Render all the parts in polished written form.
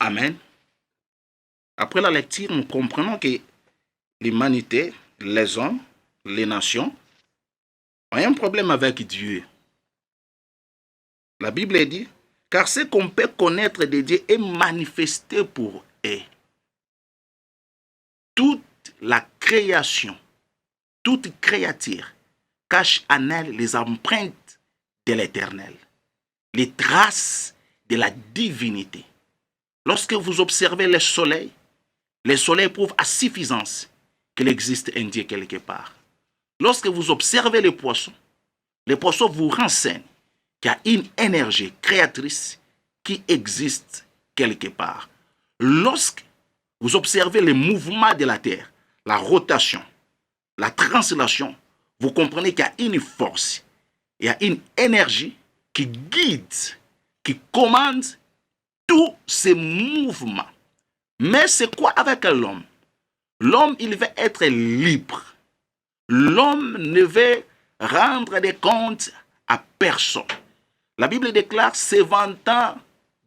Amen. Après la lecture, nous comprenons que l'humanité, les hommes, les nations ont un problème avec Dieu. La Bible dit, car ce qu'on peut connaître de Dieu est manifesté pour eux. Toute la création, toute créature cache en elle les empreintes de l'Éternel, les traces de la divinité. Lorsque vous observez le soleil prouve à suffisance qu'il existe un Dieu quelque part. Lorsque vous observez les poissons vous renseignent qu'il y a une énergie créatrice qui existe quelque part. Lorsque vous observez les mouvements de la terre, la rotation, la translation, vous comprenez qu'il y a une force, il y a une énergie qui guide, qui commande tous ces mouvements. Mais c'est quoi avec l'homme? L'homme, il veut être libre. L'homme ne veut rendre des comptes à personne. La Bible déclare, se vantant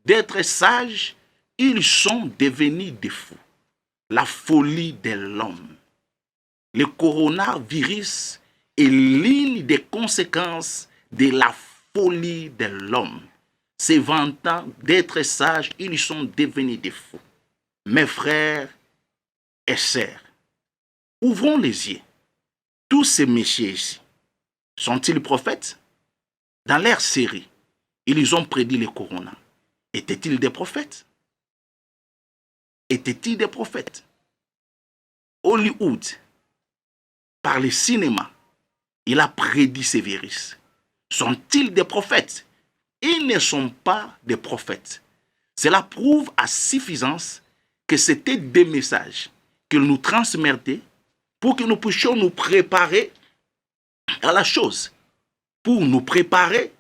d'être sages, ils sont devenus des fous. La folie de l'homme. Le coronavirus est l'une des conséquences de la folie de l'homme. Se vantant d'être sages, ils sont devenus des fous. Mes frères et sœurs, ouvrons les yeux. Tous ces messieurs ici, sont-ils prophètes? Dans leur série, ils ont prédit le corona. Étaient-ils des prophètes? Étaient-ils des prophètes? Hollywood, par le cinéma, il a prédit ces virus. Sont-ils des prophètes? Ils ne sont pas des prophètes. Cela prouve à suffisance que c'était des messages qu'ils nous transmettaient pour que nous puissions nous préparer à la chose, pour nous préparer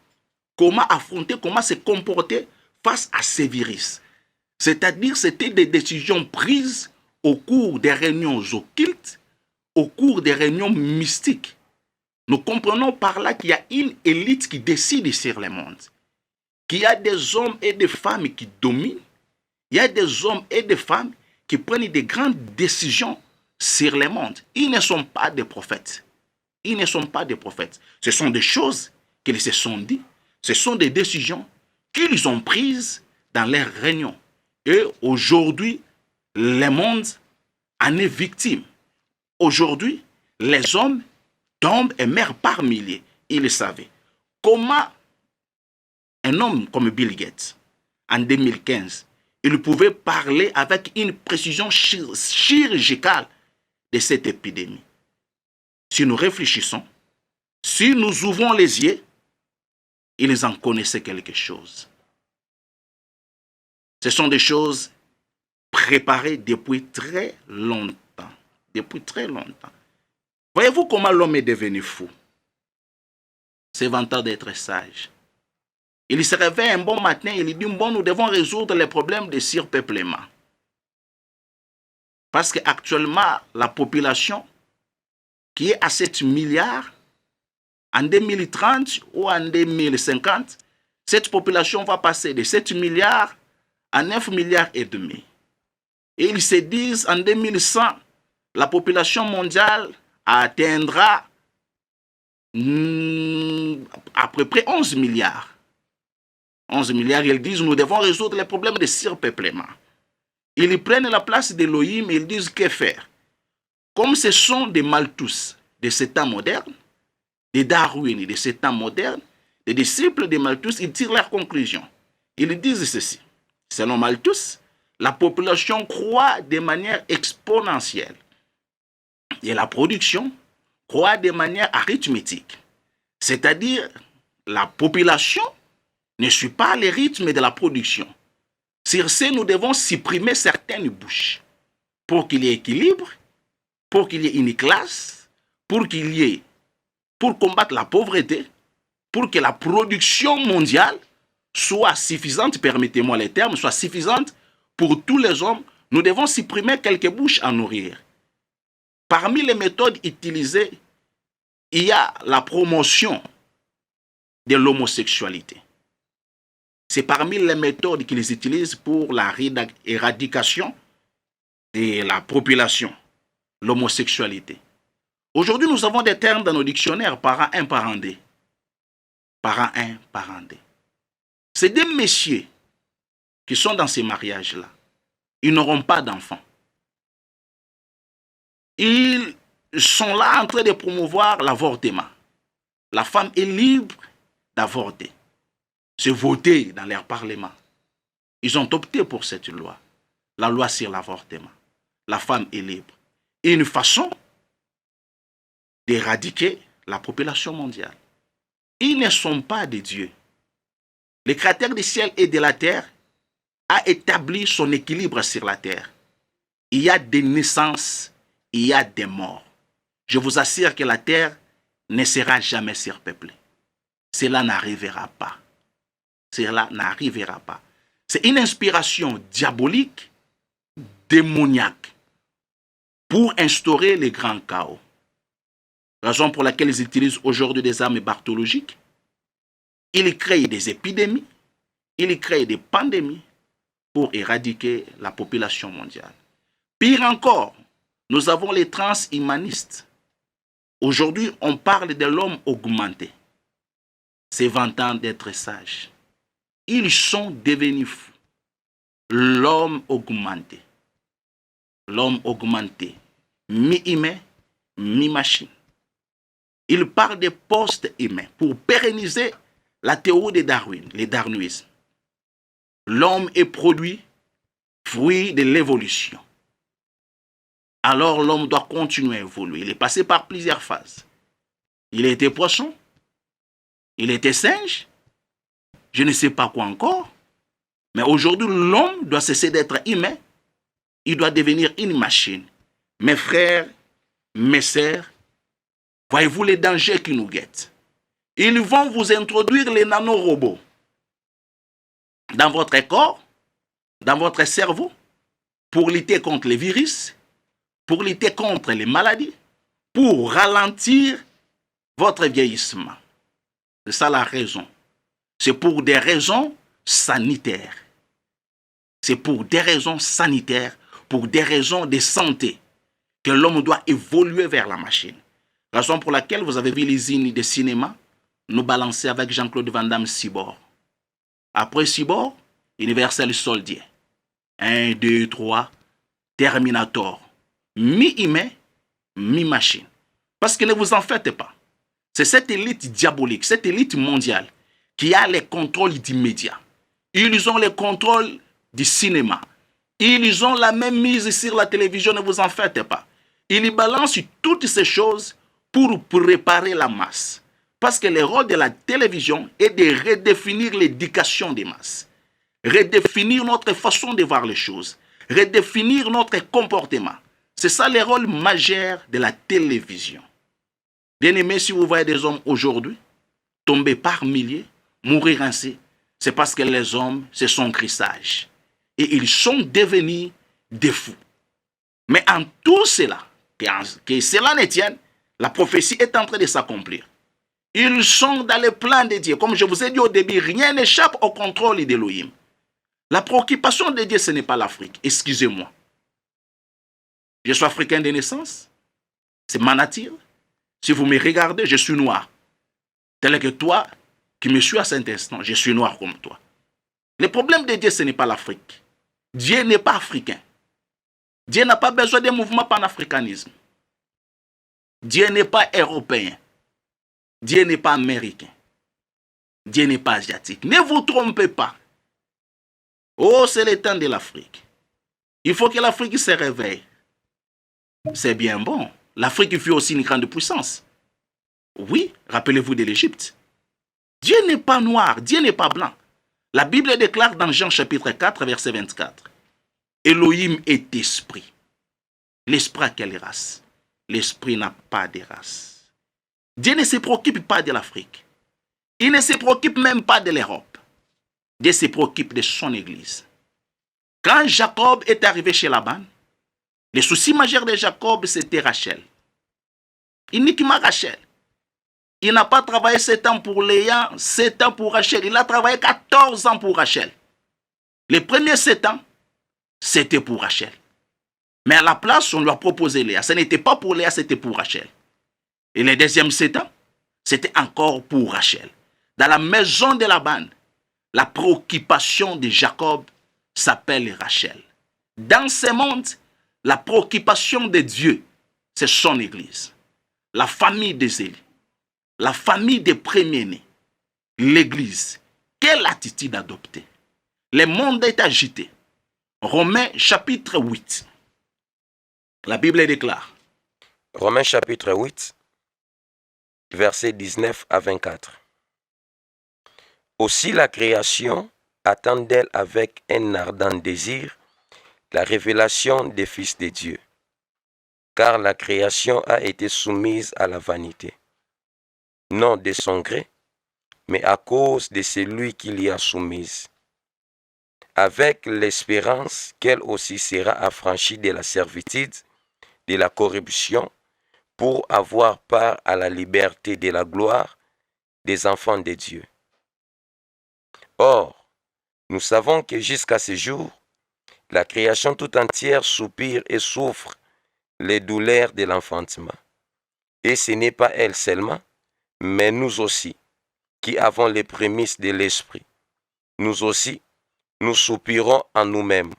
comment affronter, comment se comporter face à ces virus. C'est-à-dire, c'était des décisions prises au cours des réunions occultes, au cours des réunions mystiques. Nous comprenons par là qu'il y a une élite qui décide sur le monde, qu'il y a des hommes et des femmes qui dominent, il y a des hommes et des femmes qui prennent des grandes décisions sur le monde. Ils ne sont pas des prophètes. Ils ne sont pas des prophètes. Ce sont des choses qu'ils se sont dit. Ce sont des décisions qu'ils ont prises dans leurs réunions. Et aujourd'hui, le monde en est victime. Aujourd'hui, les hommes tombent et meurent par milliers. Ils le savaient. Comment un homme comme Bill Gates, en 2015, il pouvait parler avec une précision chirurgicale de cette épidémie? Si nous réfléchissons, si nous ouvrons les yeux, ils en connaissaient quelque chose. Ce sont des choses préparées depuis très longtemps. Depuis très longtemps. Voyez-vous comment l'homme est devenu fou? Se vantant d'être sage. Il se réveille un bon matin, il dit, bon, nous devons résoudre les problèmes de surpeuplement. Parce qu'actuellement, la population qui est à 7 milliards, en 2030 ou en 2050, cette population va passer de 7 milliards à 9 milliards et demi. Et ils se disent, en 2100, la population mondiale atteindra à peu près 11 milliards. 11 milliards, ils disent, nous devons résoudre les problèmes de surpeuplement. Ils prennent la place d'Elohim et ils disent, que faire? Comme ce sont des Malthus de ce temps moderne, des Darwin de ce temps moderne, des disciples de Malthus, ils tirent leurs conclusions. Ils disent ceci. Selon Malthus, la population croît de manière exponentielle et la production croît de manière arithmétique. C'est-à-dire, la population ne suit pas le rythme de la production. Sur ce, nous devons supprimer certaines bouches pour qu'il y ait équilibre, pour qu'il y ait une classe, pour combattre la pauvreté, pour que la production mondiale soit suffisante, permettez-moi les termes, soit suffisante pour tous les hommes. Nous devons supprimer quelques bouches à nourrir. Parmi les méthodes utilisées, il y a la promotion de l'homosexualité. C'est parmi les méthodes qu'ils utilisent pour la éradication de la population, l'homosexualité. Aujourd'hui, nous avons des termes dans nos dictionnaires, parent 1, parent 2. Parent 1, parent 2. C'est des messieurs qui sont dans ces mariages-là. Ils n'auront pas d'enfants. Ils sont là en train de promouvoir l'avortement. La femme est libre d'avorter. C'est voté dans leur parlement. Ils ont opté pour cette loi. La loi sur l'avortement. La femme est libre. Et une façon d'éradiquer la population mondiale. Ils ne sont pas des dieux. Le créateur du ciel et de la terre a établi son équilibre sur la terre. Il y a des naissances, il y a des morts. Je vous assure que la terre ne sera jamais surpeuplée. Cela n'arrivera pas. Cela n'arrivera pas. C'est une inspiration diabolique, démoniaque, pour instaurer les grands chaos. Raison pour laquelle ils utilisent aujourd'hui des armes bactériologiques. Ils créent des épidémies, ils créent des pandémies pour éradiquer la population mondiale. Pire encore, nous avons les transhumanistes. Aujourd'hui, on parle de l'homme augmenté, se vantant d'être sage. Ils sont devenus fous. L'homme augmenté. L'homme augmenté, mi-humain, mi-machine. Il parle de post-humain pour pérenniser la théorie de Darwin, le darwinisme. L'homme est produit, fruit de l'évolution. Alors l'homme doit continuer à évoluer. Il est passé par plusieurs phases. Il était poisson, il était singe, je ne sais pas quoi encore. Mais aujourd'hui, l'homme doit cesser d'être humain. Il doit devenir une machine. Mes frères, mes sœurs, voyez-vous les dangers qui nous guettent. Ils vont vous introduire les nanorobots dans votre corps, dans votre cerveau, pour lutter contre les virus, pour lutter contre les maladies, pour ralentir votre vieillissement. C'est ça la raison. C'est pour des raisons sanitaires. C'est pour des raisons sanitaires, pour des raisons de santé, que l'homme doit évoluer vers la machine. Raison pour laquelle vous avez vu les hymnes de cinéma nous balancer avec Jean-Claude Van Damme Cyborg. Après Cyborg, Universal Soldier. 1, 2, 3, Terminator. Mi-humain, mi-machine. Parce que ne vous en faites pas. C'est cette élite diabolique, cette élite mondiale qui a les contrôles des médias. Ils ont le contrôle du cinéma. Ils ont la même mise sur la télévision, ne vous en faites pas. Ils balancent toutes ces choses pour préparer la masse. Parce que le rôle de la télévision est de redéfinir l'éducation des masses. Redéfinir notre façon de voir les choses. Redéfinir notre comportement. C'est ça le rôle majeur de la télévision. Bien aimé, si vous voyez des hommes aujourd'hui tomber par milliers, mourir ainsi, c'est parce que les hommes se sont cris sages. Et ils sont devenus des fous. Mais en tout cela, que cela ne tienne, la prophétie est en train de s'accomplir. Ils sont dans le plan de Dieu. Comme je vous ai dit au début, rien n'échappe au contrôle d'Élohim. La préoccupation de Dieu, ce n'est pas l'Afrique. Excusez-moi. Je suis africain de naissance. C'est ma nature. Si vous me regardez, je suis noir. Tel que toi, qui me suis à cet instant, je suis noir comme toi. Le problème de Dieu, ce n'est pas l'Afrique. Dieu n'est pas africain. Dieu n'a pas besoin d'un mouvement panafricanisme. Dieu n'est pas européen. Dieu n'est pas américain. Dieu n'est pas asiatique. Ne vous trompez pas. Oh, c'est le temps de l'Afrique. Il faut que l'Afrique se réveille. C'est bien bon. L'Afrique fut aussi une grande puissance. Oui, rappelez-vous de l'Égypte. Dieu n'est pas noir, Dieu n'est pas blanc. La Bible déclare dans Jean chapitre 4, verset 24. Elohim est esprit. L'esprit a quelle race? L'esprit n'a pas de race. Dieu ne se préoccupe pas de l'Afrique. Il ne se préoccupe même pas de l'Europe. Dieu se préoccupe de son Église. Quand Jacob est arrivé chez Laban, le souci majeur de Jacob, c'était Rachel. Uniquement Rachel. Il n'a pas travaillé 7 ans pour Léa, 7 ans pour Rachel. Il a travaillé 14 ans pour Rachel. Les premiers 7 ans, c'était pour Rachel. Mais à la place, on lui a proposé Léa. Ce n'était pas pour Léa, c'était pour Rachel. Et les deuxièmes 7 ans, c'était encore pour Rachel. Dans la maison de Laban, la préoccupation de Jacob s'appelle Rachel. Dans ce monde, la préoccupation de Dieu, c'est son Église. La famille des élus, la famille des premiers-nés, l'Église. Quelle attitude adopter? Le monde est agité. Romains chapitre 8. La Bible déclare. Romains chapitre 8, versets 19 à 24. Aussi la création attend d'elle avec un ardent désir la révélation des fils de Dieu. Car la création a été soumise à la vanité, non de son gré, mais à cause de celui qui l'y a soumise, avec l'espérance qu'elle aussi sera affranchie de la servitude, de la corruption, pour avoir part à la liberté de la gloire des enfants de Dieu. Or, nous savons que jusqu'à ce jour, la création tout entière soupire et souffre les douleurs de l'enfantement. Et ce n'est pas elle seulement, mais nous aussi, qui avons les prémices de l'esprit. Nous aussi, nous soupirons en nous-mêmes,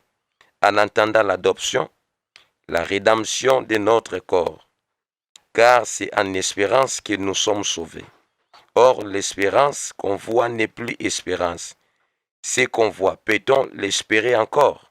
en entendant l'adoption, la rédemption de notre corps. Car c'est en espérance que nous sommes sauvés. Or, l'espérance qu'on voit n'est plus espérance. Ce qu'on voit, peut-on l'espérer encore?